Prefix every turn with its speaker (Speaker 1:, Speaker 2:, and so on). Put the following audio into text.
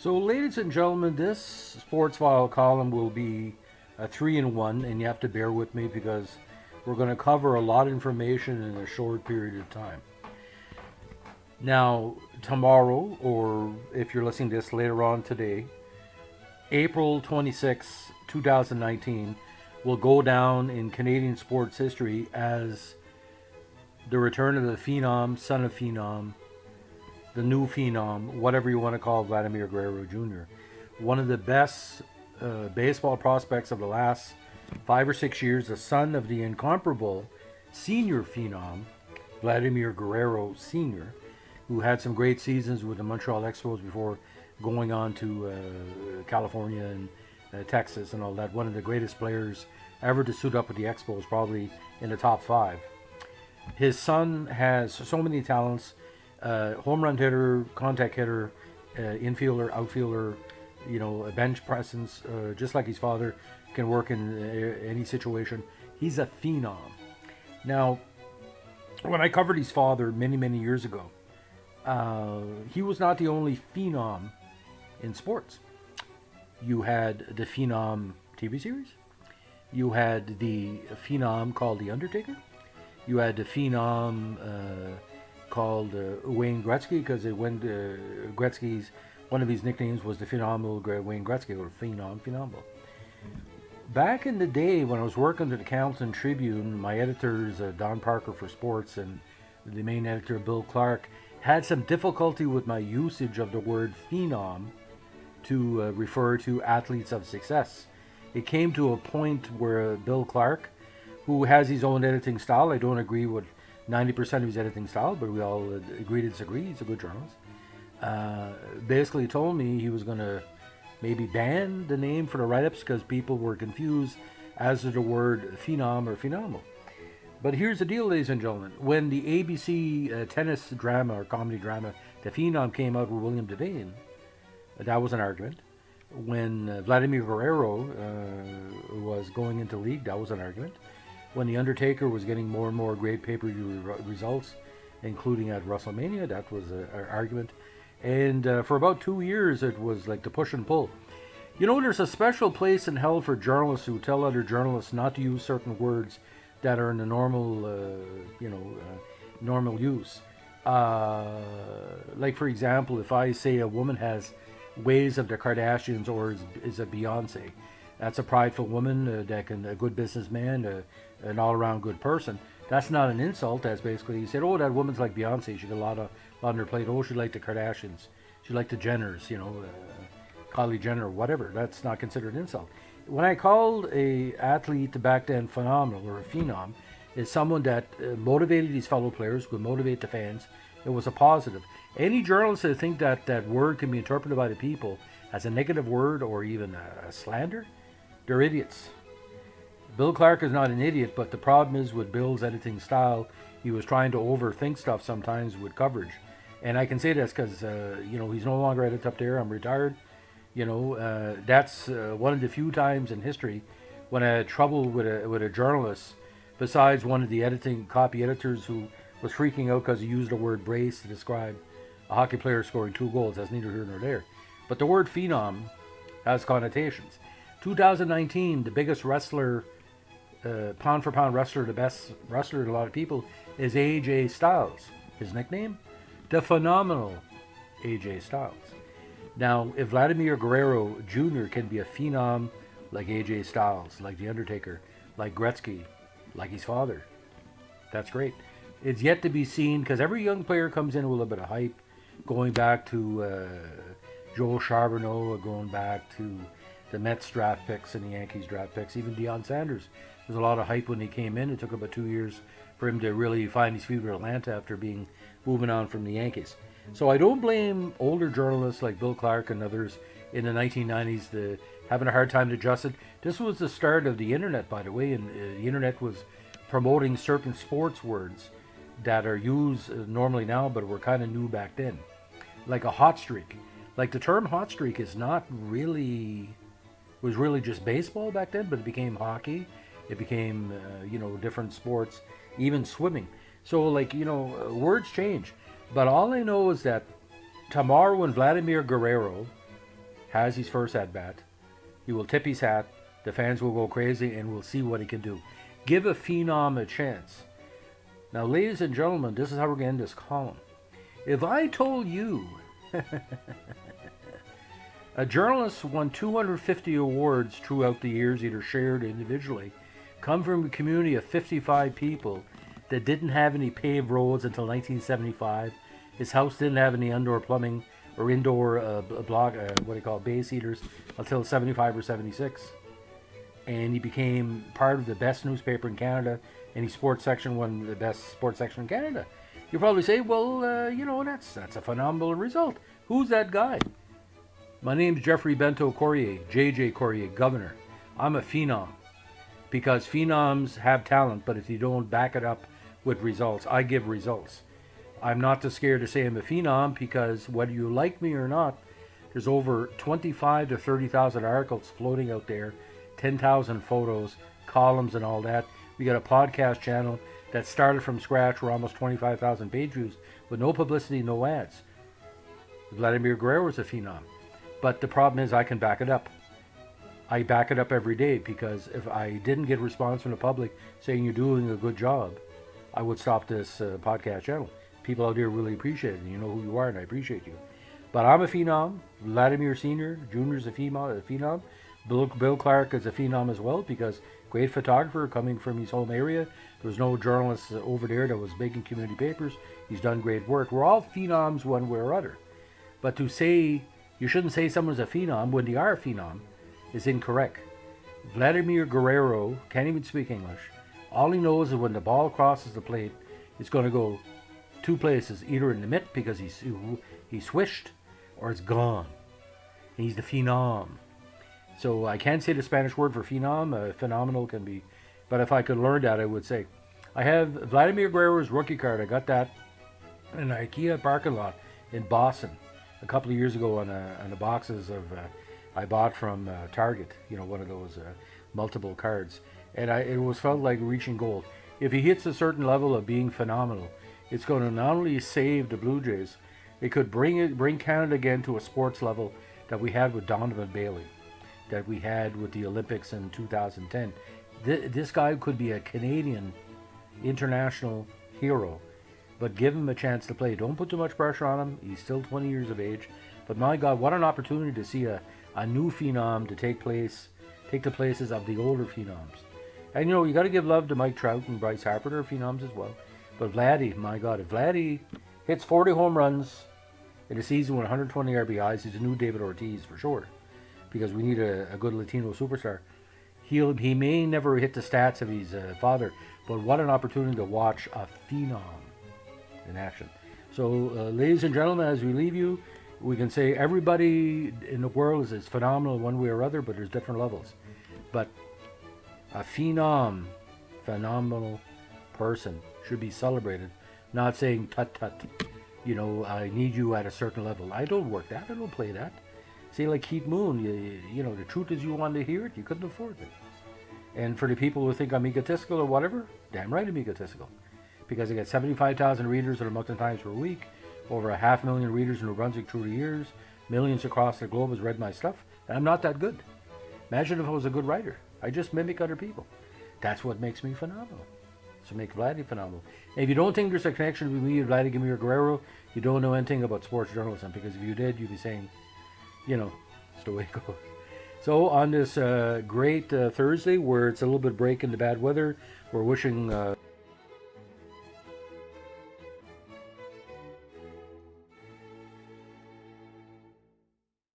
Speaker 1: So, ladies and gentlemen, this sports file column will be a 3-in-1, and you have to bear with me because we're going to cover a lot of information in a short period of time. Now, tomorrow, or if you're listening to this later on today, April 26, 2019, will go down in Canadian sports history as the return of the Phenom, son of Phenom, the new Phenom, whatever you want to call Vladimir Guerrero Jr. One of the best baseball prospects of the last 5 or 6 years, the son of the incomparable senior Phenom, Vladimir Guerrero Sr., who had some great seasons with the Montreal Expos before going on to California and Texas and all that. One of the greatest players ever to suit up with the Expos, probably in the top 5. His son has so many talents. Home run hitter, contact hitter, infielder, outfielder, a bench presence, just like his father, can work in any situation. He's a phenom. Now, when I covered his father many, many years ago, he was not the only phenom in sports. You had the Phenom TV series. You had the Phenom called The Undertaker. You had the Phenom called Wayne Gretzky, because Gretzky's one of his nicknames was the Phenomenal Wayne Gretzky, or Phenomenal. Back in the day when I was working at the Carleton Tribune, my editors, Don Parker for sports, and the main editor, Bill Clark, had some difficulty with my usage of the word phenom to refer to athletes of success. It came to a point where Bill Clark, who has his own editing style, I don't agree with 90% of his editing style, but we all agree to disagree. He's a good journalist. Basically told me he was going to maybe ban the name for the write-ups because people were confused as to the word phenom or phenomenal. But here's the deal, ladies and gentlemen. When the ABC tennis drama or comedy drama, The Phenom, came out with William Devane, that was an argument. When Vladimir Guerrero was going into league, that was an argument. When The Undertaker was getting more and more great pay-per-view results, including at WrestleMania, that was an argument. And for about 2 years, it was like the push and pull. There's a special place in hell for journalists who tell other journalists not to use certain words that are in the normal, normal use. Like, for example, if I say a woman has ways of the Kardashians or is a Beyonce, that's a prideful woman, a good businessman, an all-around good person. That's not an insult. That's basically, you said, oh, that woman's like Beyonce. She got a lot on her plate. Oh, she liked the Kardashians. She liked the Jenners, Kylie Jenner, whatever. That's not considered an insult. When I called a athlete back then phenomenal or a phenom, is someone that motivated his fellow players, could motivate the fans. It was a positive. Any journalists that think that that word can be interpreted by the people as a negative word or even a slander, they're idiots. Bill Clark is not an idiot, but the problem is with Bill's editing style, he was trying to overthink stuff sometimes with coverage. And I can say this because, he's no longer editor up there. I'm retired. That's one of the few times in history when I had trouble with a journalist, besides one of the copy editors who was freaking out because he used the word brace to describe a hockey player scoring 2 goals. That's neither here nor there. But the word phenom has connotations. 2019, the biggest wrestler, pound for pound wrestler, the best wrestler to a lot of people, is AJ Styles. His nickname? The Phenomenal AJ Styles. Now, if Vladimir Guerrero Jr. can be a phenom like AJ Styles, like The Undertaker, like Gretzky, like his father, that's great. It's yet to be seen because every young player comes in with a little bit of hype, going back to Joel Charbonneau, going back to the Mets draft picks and the Yankees draft picks, even Deion Sanders. There's a lot of hype when he came in. It took about 2 years for him to really find his feet with Atlanta after moving on from the Yankees. So I don't blame older journalists like Bill Clark and others in the 1990s having a hard time to adjust it. This was the start of the internet, by the way, and the internet was promoting certain sports words that are used normally now, but were kind of new back then. Like a hot streak. Like the term hot streak was really just baseball back then, but it became hockey. It became, different sports, even swimming. So, words change. But all I know is that tomorrow when Vladimir Guerrero has his first at bat. He will tip his hat. The fans will go crazy, and we'll see what he can do. Give a phenom a chance. Now, ladies and gentlemen, this is how we're going to end this column. If I told you a journalist won 250 awards throughout the years, either shared or individually, come from a community of 55 people that didn't have any paved roads until 1975, his house didn't have any indoor plumbing or indoor base heaters until 75 or 76, and he became part of the best newspaper in Canada, and his sports section won the best sports section in Canada. You probably say, well, that's a phenomenal result. Who's that guy? My name's Jeffrey Bento Courrier, JJ Courrier, Governor. I'm a phenom, because phenoms have talent, but if you don't back it up with results, I give results. I'm not too scared to say I'm a phenom, because whether you like me or not, there's over 25 to 30,000 articles floating out there, 10,000 photos, columns and all that. We got a podcast channel that started from scratch. We're almost 25,000 page views with no publicity, no ads. Vladimir Guerrero is a phenom. But the problem is I can back it up. I back it up every day, because if I didn't get a response from the public saying you're doing a good job, I would stop this podcast channel. People out there really appreciate it, and you know who you are, and I appreciate you. But I'm a phenom. Vladimir Sr., Jr. is a phenom. Bill Clark is a phenom as well, because great photographer coming from his home area. There was no journalist over there that was making community papers. He's done great work. We're all phenoms one way or other. But to say, you shouldn't say someone's a phenom when they are a phenom is incorrect. Vladimir Guerrero can't even speak English. All he knows is when the ball crosses the plate, it's going to go two places, either in the mitt because he swished, or it's gone. He's the phenom. So I can't say the Spanish word for phenom. Phenomenal can be, but if I could learn that, I would say. I have Vladimir Guerrero's rookie card. I got that in an IKEA parking lot in Boston a couple of years ago on the boxes of I bought from Target. One of those multiple cards, and it was felt like reaching gold. If he hits a certain level of being phenomenal, it's going to not only save the Blue Jays, it could bring Canada again to a sports level that we had with Donovan Bailey, that we had with the Olympics in 2010. This guy could be a Canadian international hero, but give him a chance to play. Don't put too much pressure on him. He's still 20 years of age. But my God, what an opportunity to see a new phenom to take the places of the older phenoms. And you got to give love to Mike Trout and Bryce Harper. They're phenoms as well. But Vladdy, my God, if Vladdy hits 40 home runs in a season with 120 RBIs, he's a new David Ortiz for sure. Because we need a good Latino superstar. He may never hit the stats of his father, but what an opportunity to watch a phenom in action. So, ladies and gentlemen, as we leave you, we can say everybody in the world is phenomenal one way or other, but there's different levels. But a phenomenal person should be celebrated, not saying tut tut, I need you at a certain level. I don't work that. I don't play that. Say like Keith Moon, the truth is you wanted to hear it, you couldn't afford it. And for the people who think I'm egotistical or whatever, damn right I'm egotistical. Because I get 75,000 readers at a Moncton Times per week, over 500,000 readers in New Brunswick through the years, millions across the globe has read my stuff, and I'm not that good. Imagine if I was a good writer. I just mimic other people. That's what makes me phenomenal. So make Vladdy phenomenal. And if you don't think there's a connection between me and Vladimir Guerrero, you don't know anything about sports journalism, because if you did, you'd be saying, it's the way it goes. So on this great Thursday, where it's a little bit break in the bad weather, we're wishing